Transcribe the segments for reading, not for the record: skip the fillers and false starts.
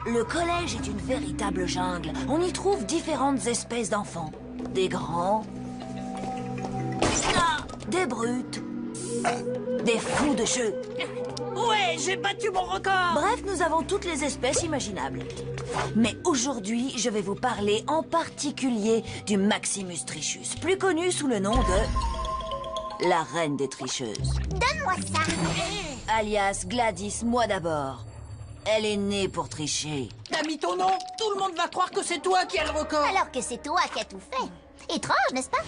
Le collège est une véritable jungle. On y trouve différentes espèces d'enfants. Des grands, des brutes, des fous de jeu. Ouais, j'ai battu mon record. Bref, nous avons toutes les espèces imaginables. Mais aujourd'hui, je vais vous parler en particulier du Maximus Trichus, plus connu sous le nom de la reine des tricheuses. Donne-moi ça. Alias Gladys, moi d'abord. Elle est née pour tricher. T'as mis ton nom. Tout le monde va croire que c'est toi qui as le record. Alors que c'est toi qui as tout fait. Étrange, n'est-ce pas?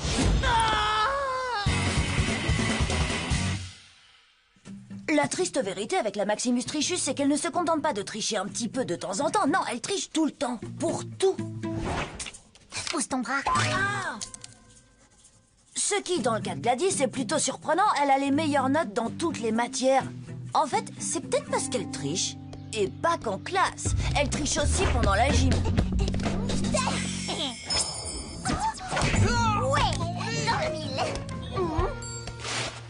La triste vérité avec la Maximus Trichus, c'est qu'elle ne se contente pas de tricher un petit peu de temps en temps. Non, elle triche tout le temps. Pour tout. Pousse ton bras. Ce qui, dans le cas de Gladys, est plutôt surprenant. Elle a les meilleures notes dans toutes les matières. En fait, c'est peut-être parce qu'elle triche. Et pas qu'en classe. Elle triche aussi pendant la gym. Ouais, dans le mille.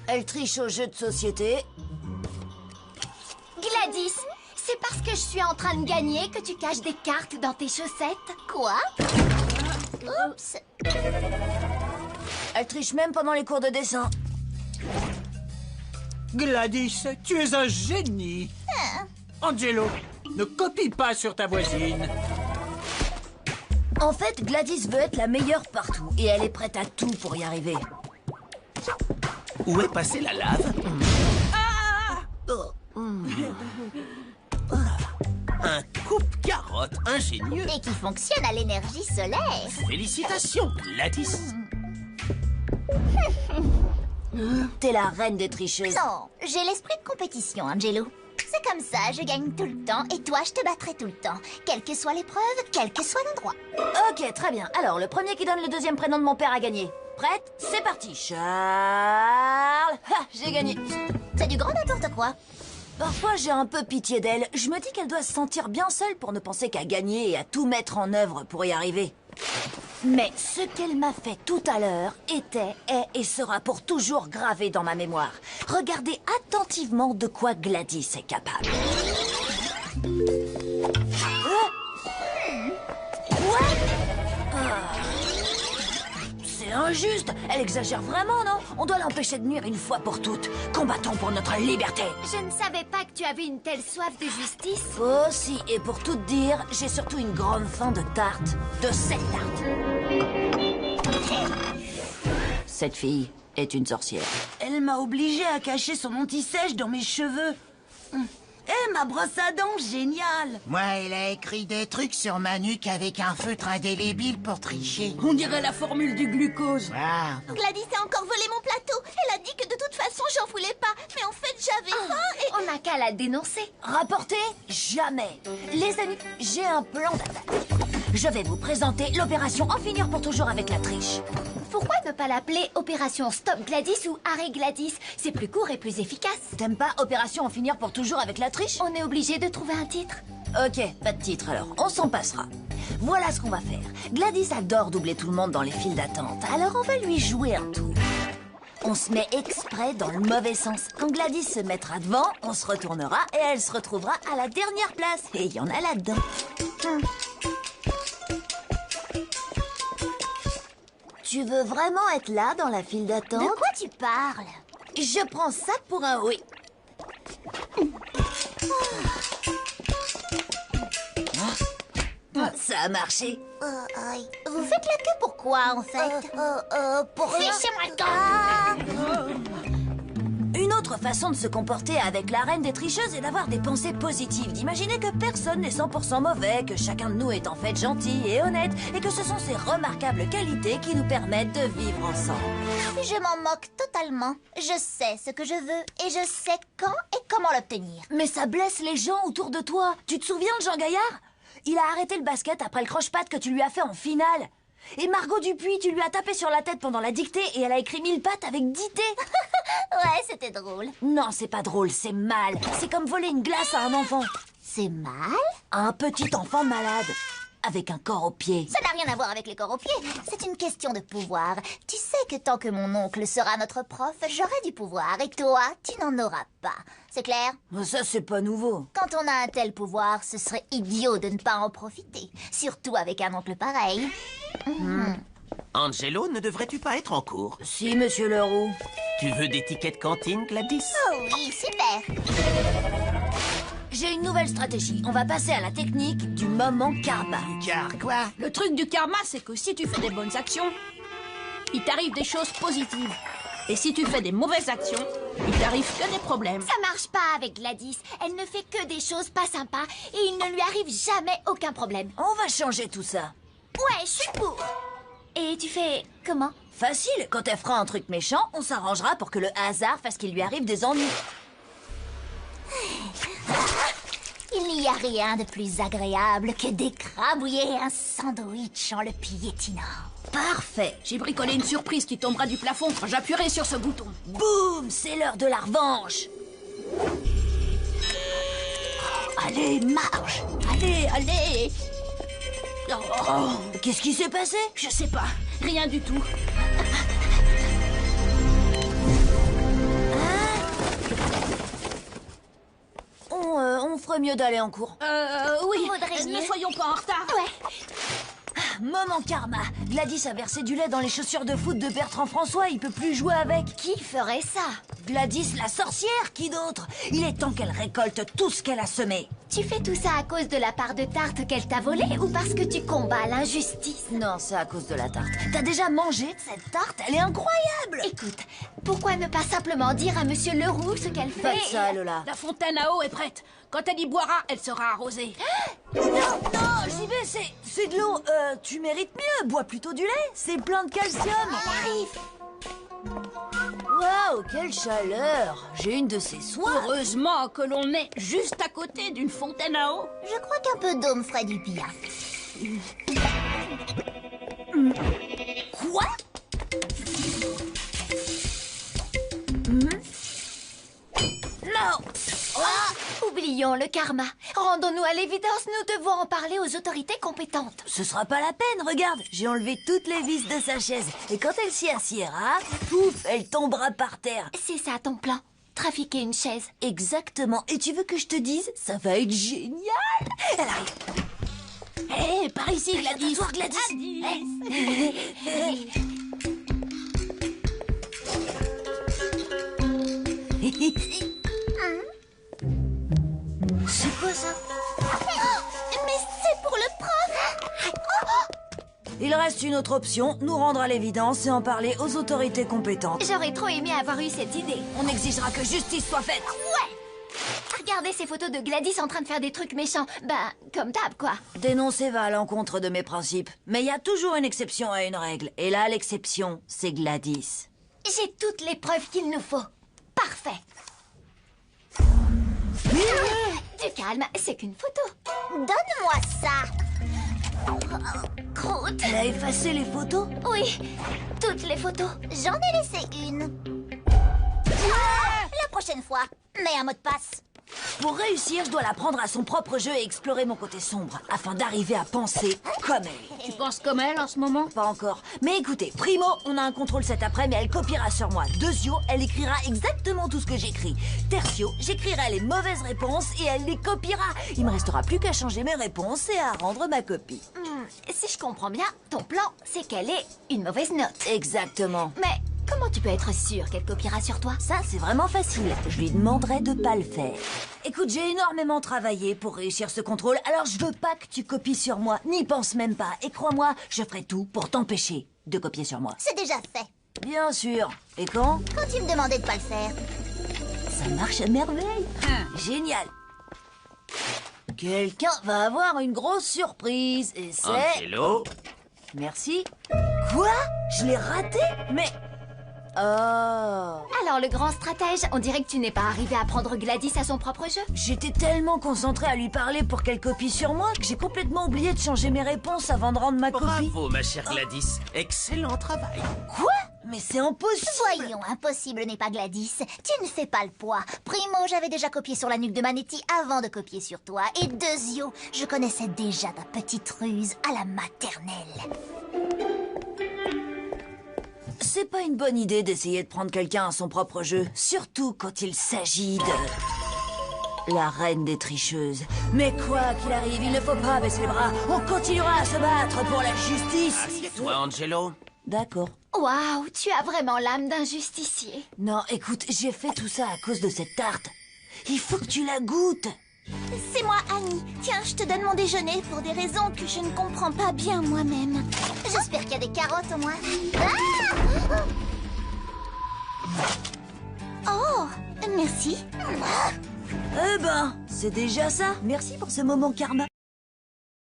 Elle triche aux jeux de société. Gladys, c'est parce que je suis en train de gagner que tu caches des cartes dans tes chaussettes? Quoi? Oups. Elle triche même pendant les cours de dessin. Gladys, tu es un génie. Angelo, ne copie pas sur ta voisine. En fait, Gladys veut être la meilleure partout. Et elle est prête à tout pour y arriver. Où est passée la lave? Un coupe-carotte ingénieux. Et qui fonctionne à l'énergie solaire. Félicitations, Gladys. T'es la reine des tricheuses. Non, j'ai l'esprit de compétition, Angelo. C'est comme ça, je gagne tout le temps et toi, je te battrai tout le temps. Quelle que soit l'épreuve, quel que soit l'endroit. Ok, très bien. Alors, le premier qui donne le deuxième prénom de mon père a gagné. Prête? C'est parti. Charles. Ha, j'ai gagné. C'est du grand n'importe quoi. Parfois, j'ai un peu pitié d'elle. Je me dis qu'elle doit se sentir bien seule pour ne penser qu'à gagner et à tout mettre en œuvre pour y arriver. Mais ce qu'elle m'a fait tout à l'heure était, est et sera pour toujours gravé dans ma mémoire. Regardez attentivement de quoi Gladys est capable. C'est injuste. Elle exagère vraiment, non? On doit l'empêcher de nuire une fois pour toutes. Combattons pour notre liberté. Je ne savais pas que tu avais une telle soif de justice. Oh si, et pour tout te dire, j'ai surtout une grande faim de tarte. De cette tarte. Cette fille est une sorcière. Elle m'a obligée à cacher son anti-sèche dans mes cheveux. Eh, ma brosse à dents, génial! Moi, elle a écrit des trucs sur ma nuque avec un feutre indélébile pour tricher. On dirait la formule du glucose. Waouh. Gladys a encore volé mon plateau. Elle a dit que de toute façon, j'en voulais pas. Mais en fait, j'avais faim et... On n'a qu'à la dénoncer. Rapportez? Jamais. Les amis, j'ai un plan d'attaque. Je vais vous présenter l'opération En finir pour toujours avec la triche. Pourquoi ne pas l'appeler Opération Stop Gladys ou Arrêt Gladys? C'est plus court et plus efficace. T'aimes pas Opération En finir pour toujours avec la triche? On est obligé de trouver un titre. Ok, pas de titre alors, on s'en passera. Voilà ce qu'on va faire. Gladys adore doubler tout le monde dans les files d'attente, alors on va lui jouer un tour. On se met exprès dans le mauvais sens. Quand Gladys se mettra devant, on se retournera et elle se retrouvera à la dernière place. Et il y en a là-dedans. Tu veux vraiment être là dans la file d'attente? De quoi tu parles? Je prends ça pour un oui. Ça a marché. Vous faites la queue pourquoi, en fait? Pour rien. Fichez-moi le camp. Une autre façon de se comporter avec la reine des tricheuses est d'avoir des pensées positives, d'imaginer que personne n'est 100% mauvais, que chacun de nous est en fait gentil et honnête, et que ce sont ces remarquables qualités qui nous permettent de vivre ensemble. Je m'en moque totalement. Je sais ce que je veux et je sais quand et comment l'obtenir. Mais ça blesse les gens autour de toi. Tu te souviens de Jean Gaillard? Il a arrêté le basket après le croche-patte que tu lui as fait en finale. Et Margot Dupuis, tu lui as tapé sur la tête pendant la dictée et elle a écrit 1000 pattes avec 10 T. Ouais, c'était drôle. Non, c'est pas drôle, c'est mal. C'est comme voler une glace à un enfant. C'est mal? À un petit enfant malade. avec un corps aux pieds. Ça n'a rien à voir avec les corps aux pieds. C'est une question de pouvoir. Tu sais que tant que mon oncle sera notre prof, j'aurai du pouvoir. Et toi, tu n'en auras pas. C'est clair? Ça, c'est pas nouveau. Quand on a un tel pouvoir, ce serait idiot de ne pas en profiter. Surtout avec un oncle pareil. Angelo, ne devrais-tu pas être en cours? Si, monsieur Leroux. Tu veux des tickets de cantine, Gladys? Oh oui, super. J'ai une nouvelle stratégie. On va passer à la technique du moment karma. Car quoi? Le truc du karma, c'est que si tu fais des bonnes actions, il t'arrive des choses positives. Et si tu fais des mauvaises actions, il t'arrive que des problèmes. Ça marche pas avec Gladys. Elle ne fait que des choses pas sympas et il ne lui arrive jamais aucun problème. On va changer tout ça. Ouais, je suis pour. Et tu fais comment? Facile, quand elle fera un truc méchant, on s'arrangera pour que le hasard fasse qu'il lui arrive des ennuis. Il n'y a rien de plus agréable que d'écrabouiller un sandwich en le piétinant. Parfait. J'ai bricolé une surprise qui tombera du plafond quand j'appuierai sur ce bouton. Boum, c'est l'heure de la revanche. Allez, marche. Allez, allez. Oh, Qu'est-ce qui s'est passé? je sais pas. Rien du tout. On ferait mieux d'aller en cours. Oui. Vaudrait Ne mieux. soyons pas en retard. Ouais. Moment karma. Gladys a versé du lait dans les chaussures de foot de Bertrand François. Il peut plus jouer avec. Qui ferait ça? Gladys la sorcière, qui d'autre? Il est temps qu'elle récolte tout ce qu'elle a semé. Tu fais tout ça à cause de la part de tarte qu'elle t'a volée ou parce que tu combats l'injustice? Non, c'est à cause de la tarte. T'as déjà mangé de cette tarte? Elle est incroyable. Écoute, pourquoi ne pas simplement dire à Monsieur Leroux ce qu'elle fait? Pas de ça, Lola. La fontaine à eau est prête. Quand elle y boira, elle sera arrosée. Non, j'y vais, c'est de l'eau. Tu mérites mieux. Bois plutôt du lait. C'est plein de calcium. Waouh, quelle chaleur. J'ai une de ces soirs. Heureusement que l'on est juste à côté d'une fontaine à eau. Je crois qu'un peu d'eau me ferait du bien. Quoi? Non. Oublions le karma. Rendons-nous à l'évidence, nous devons en parler aux autorités compétentes. Ce sera pas la peine, regarde. J'ai enlevé toutes les vis de sa chaise. Et quand elle s'y assiera, pouf, elle tombera par terre. C'est ça ton plan? Trafiquer une chaise. Exactement. Et tu veux que je te dise? Ça va être génial. Elle arrive. Hé, par ici, Gladys. Toi, Gladys. C'est quoi ça? Mais c'est pour le prof. Il reste une autre option, nous rendre à l'évidence et en parler aux autorités compétentes. J'aurais trop aimé avoir eu cette idée. On exigera que justice soit faite. Regardez ces photos de Gladys en train de faire des trucs méchants. Bah, comme d'hab, quoi. Dénoncer va à l'encontre de mes principes. Mais il y a toujours une exception à une règle. Et là, l'exception, c'est Gladys. J'ai toutes les preuves qu'il nous faut. Parfait. Du calme, c'est qu'une photo. Donne-moi ça. Croûte. Elle a effacé les photos? Oui, toutes les photos. J'en ai laissé une. La prochaine fois, mets un mot de passe. Pour réussir, je dois la prendre à son propre jeu et explorer mon côté sombre, afin d'arriver à penser comme elle. Tu penses comme elle en ce moment? Pas encore. Mais écoutez, Primo, on a un contrôle cet après, mais elle copiera sur moi. Deuxio, elle écrira exactement tout ce que j'écris. Tertio, j'écrirai les mauvaises réponses et elle les copiera. Il me restera plus qu'à changer mes réponses et à rendre ma copie. Si je comprends bien, ton plan, c'est qu'elle ait une mauvaise note. Exactement. Mais comment tu peux être sûr qu'elle copiera sur toi? Ça, c'est vraiment facile. Je lui demanderai de pas le faire. Écoute, j'ai énormément travaillé pour réussir ce contrôle, alors je veux pas que tu copies sur moi. N'y pense même pas. Et crois-moi, je ferai tout pour t'empêcher de copier sur moi. C'est déjà fait. Bien sûr. Et quand? Quand il me demandait de pas le faire. Ça marche à merveille. Génial. Quelqu'un va avoir une grosse surprise. Et c'est... Angelo, Merci. Quoi? Je l'ai raté? Mais... Oh. Alors, le grand stratège, on dirait que tu n'es pas arrivé à prendre Gladys à son propre jeu. J'étais tellement concentrée à lui parler pour qu'elle copie sur moi que j'ai complètement oublié de changer mes réponses avant de rendre ma copie. Bravo, ma chère Gladys. Excellent travail. Quoi? Mais c'est impossible! Voyons, impossible n'est pas Gladys. Tu ne fais pas le poids. Primo, j'avais déjà copié sur la nuque de Manetti avant de copier sur toi. Et Dezio, je connaissais déjà ta petite ruse à la maternelle. C'est pas une bonne idée d'essayer de prendre quelqu'un à son propre jeu, surtout quand il s'agit de... la reine des tricheuses. Mais quoi qu'il arrive, il ne faut pas baisser les bras. On continuera à se battre pour la justice. Assieds-toi, Angelo. D'accord. Waouh, tu as vraiment l'âme d'un justicier. Non, écoute, j'ai fait tout ça à cause de cette tarte. Il faut que tu la goûtes. C'est moi, Annie. Tiens, je te donne mon déjeuner pour des raisons que je ne comprends pas bien moi-même. J'espère qu'il y a des carottes au moins. Ah! Oh, merci. Eh ben, c'est déjà ça. Merci pour ce moment karma.